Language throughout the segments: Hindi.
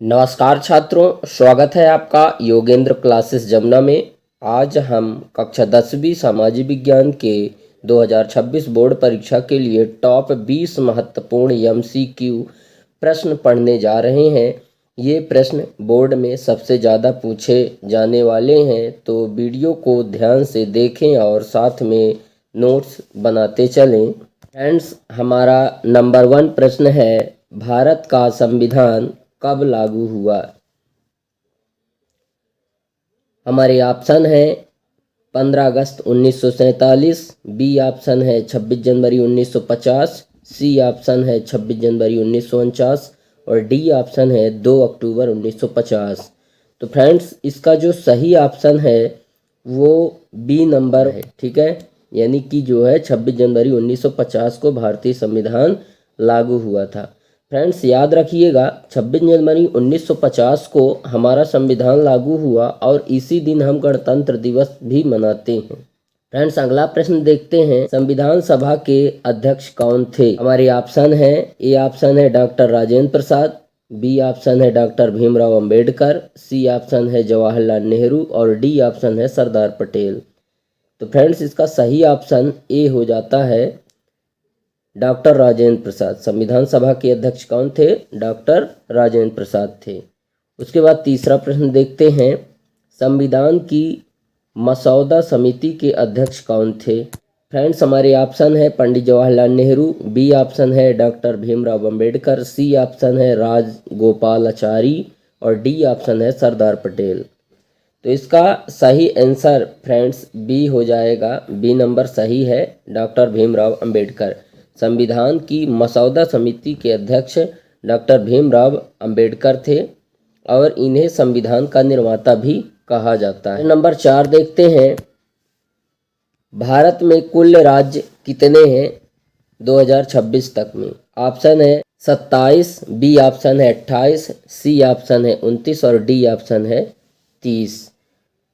नमस्कार छात्रों, स्वागत है आपका योगेंद्र क्लासेस जमुना में। आज हम कक्षा 10वीं सामाजिक विज्ञान के 2026 बोर्ड परीक्षा के लिए टॉप 20 महत्वपूर्ण एमसीक्यू प्रश्न पढ़ने जा रहे हैं। ये प्रश्न बोर्ड में सबसे ज़्यादा पूछे जाने वाले हैं, तो वीडियो को ध्यान से देखें और साथ में नोट्स बनाते चलें। फ्रेंड्स, हमारा नंबर 1 प्रश्न है, भारत का संविधान कब लागू हुआ? हमारे ऑप्शन है 15 अगस्त 1947, बी ऑप्शन है 26 जनवरी 1950, सी ऑप्शन है 26 जनवरी 1949 और डी ऑप्शन है 2 अक्टूबर 1950। तो फ्रेंड्स, इसका जो सही ऑप्शन है वो बी नंबर है, ठीक है। यानी कि जो है 26 जनवरी 1950 को भारतीय संविधान लागू हुआ था। फ्रेंड्स, याद रखिएगा 26 जनवरी 1950 को हमारा संविधान लागू हुआ और इसी दिन हम गणतंत्र दिवस भी मनाते हैं। फ्रेंड्स, अगला प्रश्न देखते हैं, संविधान सभा के अध्यक्ष कौन थे? हमारे ऑप्शन है, ए ऑप्शन है doctor Rajendra Prasad, B option है doctor Bhimrao Ambedkar, C option है जवाहरलाल नेहरू और डी ऑप्शन है सरदार पटेल। तो फ्रेंड्स, इसका सही ऑप्शन ए हो जाता है डॉक्टर राजेंद्र प्रसाद। संविधान सभा के अध्यक्ष कौन थे? डॉक्टर राजेंद्र प्रसाद थे। उसके बाद तीसरा प्रश्न देखते हैं, संविधान की मसौदा समिति के अध्यक्ष कौन थे? फ्रेंड्स, हमारे ऑप्शन है पंडित जवाहरलाल नेहरू, बी ऑप्शन है doctor Bhimrao Ambedkar, C option है राजगोपालाचारी और डी ऑप्शन है सरदार पटेल। तो इसका सही आंसर फ्रेंड्स बी हो जाएगा। बी नंबर सही है, डॉक्टर भीमराव अंबेडकर। संविधान की मसौदा समिति के अध्यक्ष डॉक्टर भीमराव अंबेडकर थे और इन्हें संविधान का निर्माता भी कहा जाता है। नंबर 4 देखते हैं, भारत में कुल राज्य कितने हैं 2026 तक में? ऑप्शन है 27, बी ऑप्शन है 28, सी ऑप्शन है 29 और डी ऑप्शन है 30।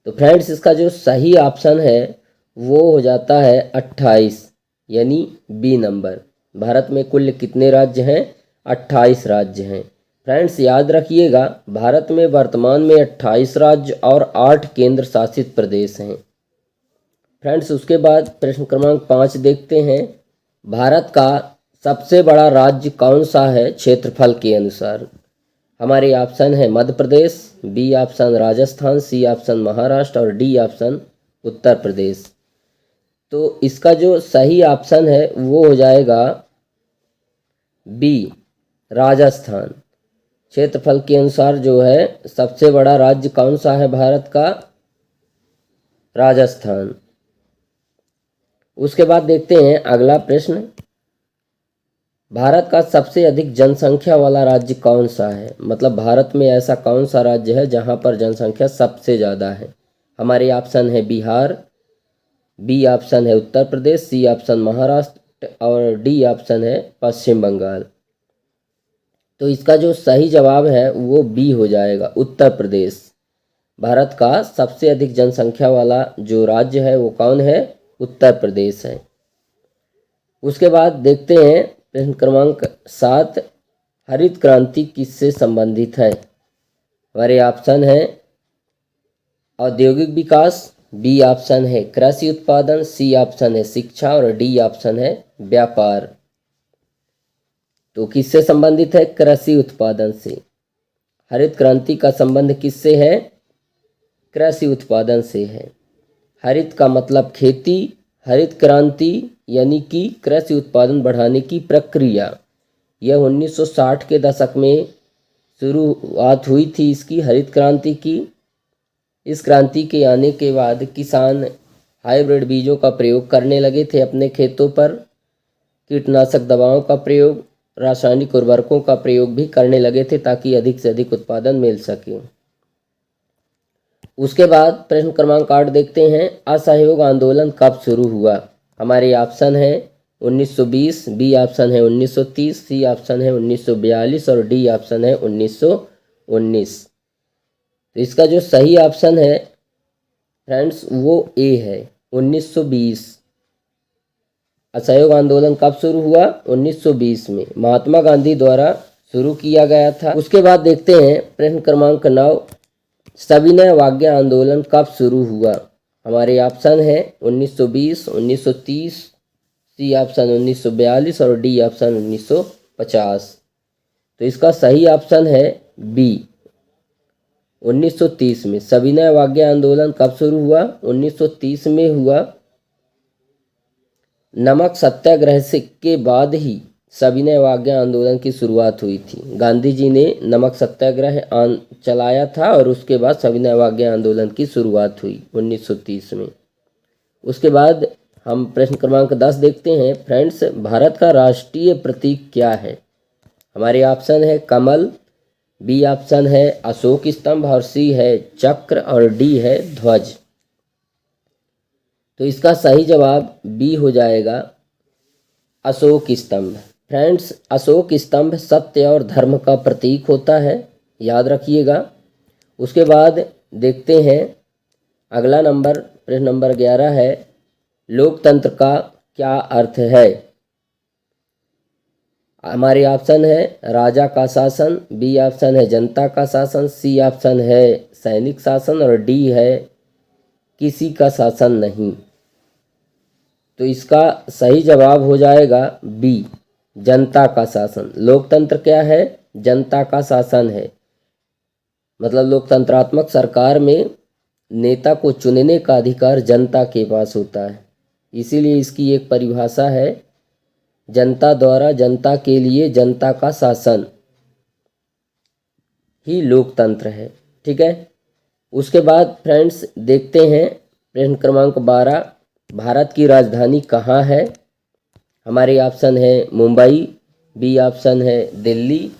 तो फ्रेंड्स, इसका जो सही ऑप्शन है वो हो जाता है 28, यानी बी नंबर। भारत में कुल कितने राज्य हैं? 28 राज्य हैं। फ्रेंड्स, याद रखिएगा भारत में वर्तमान में 28 राज्य और 8 केंद्र शासित प्रदेश हैं। फ्रेंड्स, उसके बाद प्रश्न क्रमांक 5 देखते हैं, भारत का सबसे बड़ा राज्य कौन सा है क्षेत्रफल के अनुसार? हमारे ऑप्शन है Madhya Pradesh, B option Rajasthan, C option Maharashtra और डी ऑप्शन उत्तर प्रदेश। तो इसका जो सही ऑप्शन है वो हो जाएगा बी राजस्थान। क्षेत्रफल के अनुसार जो है सबसे बड़ा राज्य कौन सा है भारत का? राजस्थान। उसके बाद देखते हैं अगला प्रश्न, भारत का सबसे अधिक जनसंख्या वाला राज्य कौन सा है? मतलब भारत में ऐसा कौन सा राज्य है जहां पर जनसंख्या सबसे ज़्यादा है? हमारे ऑप्शन है बिहार, बी ऑप्शन है उत्तर प्रदेश, सी ऑप्शन महाराष्ट्र और डी ऑप्शन है पश्चिम बंगाल। तो इसका जो सही जवाब है वो बी हो जाएगा, उत्तर प्रदेश। भारत का सबसे अधिक जनसंख्या वाला जो राज्य है वो कौन है? उत्तर प्रदेश है। उसके बाद देखते हैं प्रश्न क्रमांक 7, हरित क्रांति किससे संबंधित है? हमारे ऑप्शन है औद्योगिक विकास, बी ऑप्शन है कृषि उत्पादन, सी ऑप्शन है शिक्षा और डी ऑप्शन है व्यापार। तो किससे संबंधित है? कृषि उत्पादन से। हरित क्रांति का संबंध किससे है? कृषि उत्पादन से है। हरित का मतलब खेती, हरित क्रांति यानी कि कृषि उत्पादन बढ़ाने की प्रक्रिया। यह 1960 के दशक में शुरुआत हुई थी इसकी, हरित क्रांति की। इस क्रांति के आने के बाद किसान हाइब्रिड बीजों का प्रयोग करने लगे थे अपने खेतों पर। कीटनाशक दवाओं का प्रयोग, रासायनिक उर्वरकों का प्रयोग भी करने लगे थे ताकि अधिक से अधिक उत्पादन मिल सके। उसके बाद प्रश्न क्रमांक 8 देखते हैं, असहयोग आंदोलन कब शुरू हुआ? हमारे ऑप्शन है 1920, बी ऑप्शन है 1930, सी ऑप्शन है 1942 और डी ऑप्शन है 1919। तो इसका जो सही ऑप्शन है फ्रेंड्स वो ए है, 1920। असहयोग आंदोलन कब शुरू हुआ? 1920 में महात्मा गांधी द्वारा शुरू किया गया था। उसके बाद देखते हैं प्रश्न क्रमांक 9, सविनय अवज्ञा आंदोलन कब शुरू हुआ? हमारे ऑप्शन है 1920, 1930, सी ऑप्शन 1942 और डी ऑप्शन 1950। तो इसका सही ऑप्शन है बी 1930 में। सविनय अवज्ञा आंदोलन कब शुरू हुआ? 1930 में हुआ। नमक सत्याग्रह से के बाद ही सविनय अवज्ञा आंदोलन की शुरुआत हुई थी। गांधी जी ने नमक सत्याग्रह चलाया था और उसके बाद सविनय अवज्ञा आंदोलन की शुरुआत हुई 1930 में। उसके बाद हम प्रश्न क्रमांक 10 देखते हैं। फ्रेंड्स, भारत का राष्ट्रीय प्रतीक क्या है? हमारे ऑप्शन है कमल, बी ऑप्शन है अशोक स्तंभ और सी है चक्र और डी है ध्वज। तो इसका सही जवाब बी हो जाएगा अशोक स्तंभ। फ्रेंड्स, अशोक स्तंभ सत्य और धर्म का प्रतीक होता है, याद रखिएगा। उसके बाद देखते हैं अगला नंबर, प्रश्न नंबर 11 है, लोकतंत्र का क्या अर्थ है? हमारे ऑप्शन है राजा का शासन, बी ऑप्शन है जनता का शासन, सी ऑप्शन है सैनिक शासन और डी है किसी का शासन नहीं। तो इसका सही जवाब हो जाएगा बी जनता का शासन। लोकतंत्र क्या है? जनता का शासन है। मतलब लोकतंत्रात्मक सरकार में नेता को चुनने का अधिकार जनता के पास होता है। इसीलिए इसकी एक परिभाषा है, जनता द्वारा जनता के लिए जनता का शासन ही लोकतंत्र है। ठीक है। उसके बाद फ्रेंड्स देखते हैं प्रश्न क्रमांक 12, भारत की राजधानी कहाँ है? हमारे ऑप्शन है मुंबई, बी ऑप्शन है दिल्ली,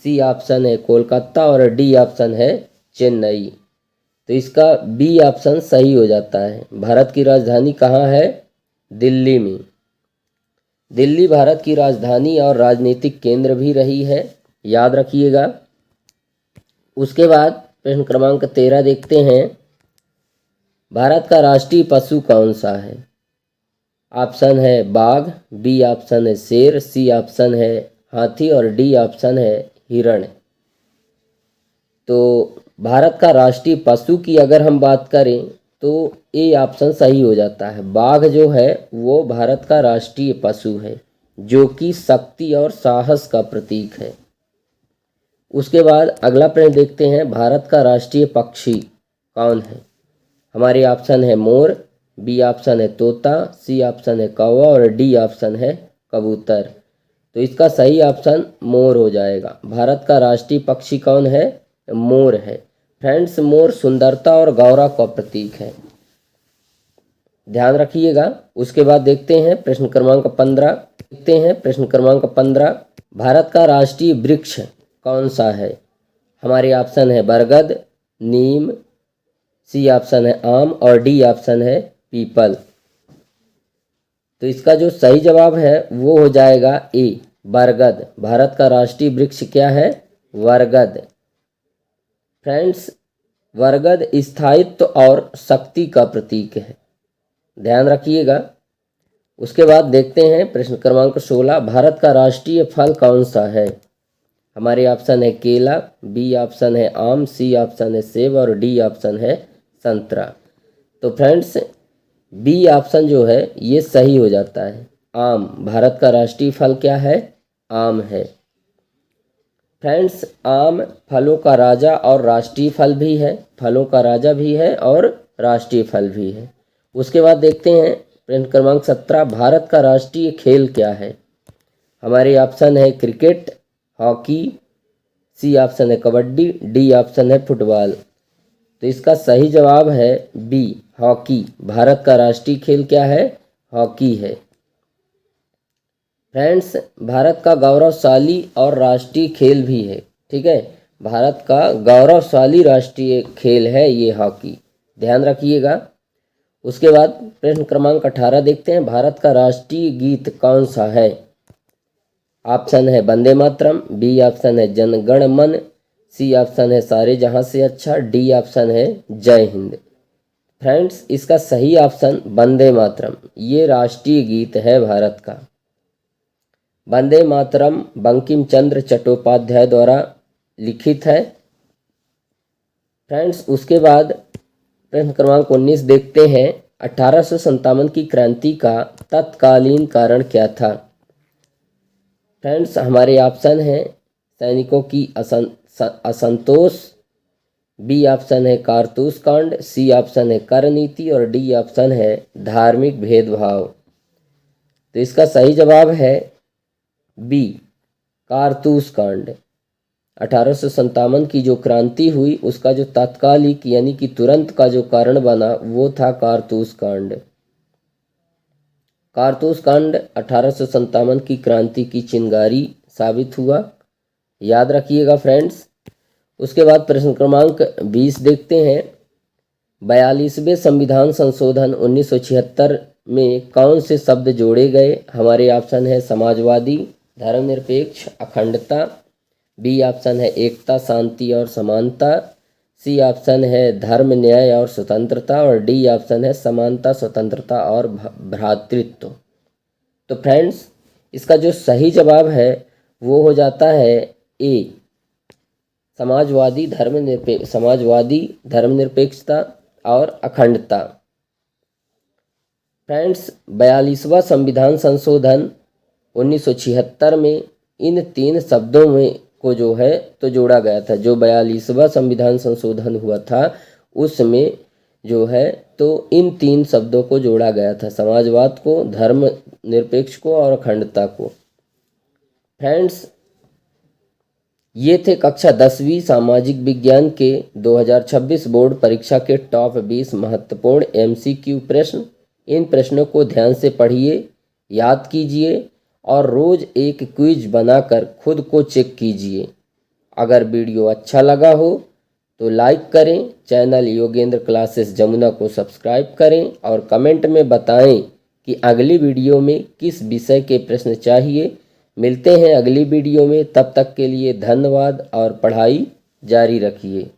सी ऑप्शन है कोलकाता और डी ऑप्शन है चेन्नई। तो इसका बी ऑप्शन सही हो जाता है। भारत की राजधानी कहाँ है? दिल्ली में। दिल्ली भारत की राजधानी और राजनीतिक केंद्र भी रही है, याद रखिएगा। उसके बाद प्रश्न क्रमांक 13 देखते हैं। भारत का राष्ट्रीय पशु कौन सा है? ऑप्शन है बाघ, बी ऑप्शन है शेर, सी ऑप्शन है हाथी और डी ऑप्शन है हिरण। तो भारत का राष्ट्रीय पशु की अगर हम बात करें तो ए ऑप्शन सही हो जाता है। बाघ जो है वो भारत का राष्ट्रीय पशु है, जो कि शक्ति और साहस का प्रतीक है। उसके बाद अगला प्रश्न देखते हैं, भारत का राष्ट्रीय पक्षी कौन है? हमारे ऑप्शन है मोर, बी ऑप्शन है तोता, सी ऑप्शन है कौवा और डी ऑप्शन है कबूतर। तो इसका सही ऑप्शन मोर हो जाएगा। भारत का राष्ट्रीय पक्षी कौन है? मोर है। फ्रेंड्स, मोर सुंदरता और गौरव का प्रतीक है, ध्यान रखिएगा। उसके बाद देखते हैं प्रश्न क्रमांक 15। देखते हैं प्रश्न क्रमांक 15, भारत का राष्ट्रीय वृक्ष कौन सा है? हमारे ऑप्शन है बरगद, नीम, सी ऑप्शन है आम और डी ऑप्शन है पीपल। तो इसका जो सही जवाब है वो हो जाएगा ए बरगद। भारत का राष्ट्रीय वृक्ष क्या है? बरगद। फ्रेंड्स, बरगद स्थायित्व और शक्ति का प्रतीक है, ध्यान रखिएगा। उसके बाद देखते हैं प्रश्न क्रमांक 16, भारत का राष्ट्रीय फल कौन सा है? हमारे ऑप्शन है केला, बी ऑप्शन है आम, सी ऑप्शन है सेब और डी ऑप्शन है संतरा। तो फ्रेंड्स, बी ऑप्शन जो है ये सही हो जाता है, आम। भारत का राष्ट्रीय फल क्या है? आम है। फ्रेंड्स, आम फलों का राजा और राष्ट्रीय फल भी है। फलों का राजा भी है और राष्ट्रीय फल भी है। उसके बाद देखते हैं प्रश्न क्रमांक 17, भारत का राष्ट्रीय खेल क्या है? हमारे ऑप्शन है क्रिकेट, हॉकी, सी ऑप्शन है कबड्डी, डी ऑप्शन है फुटबॉल। तो इसका सही जवाब है बी हॉकी। भारत का राष्ट्रीय खेल क्या है? हॉकी है। फ्रेंड्स, भारत का गौरवशाली और राष्ट्रीय खेल भी है। ठीक है, भारत का गौरवशाली राष्ट्रीय खेल है ये हॉकी, ध्यान रखिएगा। उसके बाद प्रश्न क्रमांक 18 देखते हैं, भारत का राष्ट्रीय गीत कौन सा है? ऑप्शन है वंदे मातरम, बी ऑप्शन है जन गण मन, सी ऑप्शन है सारे जहां से अच्छा, डी ऑप्शन है जय हिंद। फ्रेंड्स, इसका सही ऑप्शन वंदे मातरम, ये राष्ट्रीय गीत है भारत का। वंदे मातरम बंकिम चंद्र चट्टोपाध्याय द्वारा लिखित है। फ्रेंड्स, उसके बाद प्रश्न क्रमांक 19 देखते हैं। 1857 की क्रांति का तत्कालीन कारण क्या था? फ्रेंड्स, हमारे ऑप्शन हैं सैनिकों की असंतोष, बी ऑप्शन है कारतूस कांड, सी ऑप्शन है कर नीति और डी ऑप्शन है धार्मिक भेदभाव। तो इसका सही जवाब है बी, कारतूस कांड। 1857 की जो क्रांति हुई उसका जो तात्कालिक यानी कि तुरंत का जो कारण बना वो था कारतूस कांड। कारतूस कांड 1857 की क्रांति की चिंगारी साबित हुआ, याद रखिएगा फ्रेंड्स। उसके बाद प्रश्न क्रमांक 20 देखते हैं। 42वें संविधान संशोधन 1976 में कौन से शब्द जोड़े गए? हमारे ऑप्शन है समाजवादी, धर्मनिरपेक्ष, अखंडता, बी ऑप्शन है एकता, शांति और समानता, सी ऑप्शन है धर्म, न्याय और स्वतंत्रता और डी ऑप्शन है समानता, स्वतंत्रता और भ्रातृत्व। तो फ्रेंड्स, इसका जो सही जवाब है वो हो जाता है ए, समाजवादी, धर्मनिरपेक्षता और अखंडता। फ्रेंड्स, 42वां संविधान संशोधन 1976 में इन 3 शब्दों में को जो है तो जोड़ा गया था। जो 42वां संविधान संशोधन हुआ था उसमें जो है तो इन 3 शब्दों को जोड़ा गया था, समाजवाद को, धर्मनिरपेक्ष को और अखंडता को। फ्रेंड्स, ये थे कक्षा 10वीं सामाजिक विज्ञान के 2026 बोर्ड परीक्षा के टॉप 20 महत्वपूर्ण MCQ प्रश्न। इन प्रश्नों को ध्यान से पढ़िए, याद कीजिए और रोज़ एक क्विज बनाकर खुद को चेक कीजिए। अगर वीडियो अच्छा लगा हो तो लाइक करें, चैनल योगेंद्र क्लासेस जमुना को सब्सक्राइब करें और कमेंट में बताएं कि अगली वीडियो में किस विषय के प्रश्न चाहिए। मिलते हैं अगली वीडियो में, तब तक के लिए धन्यवाद और पढ़ाई जारी रखिए।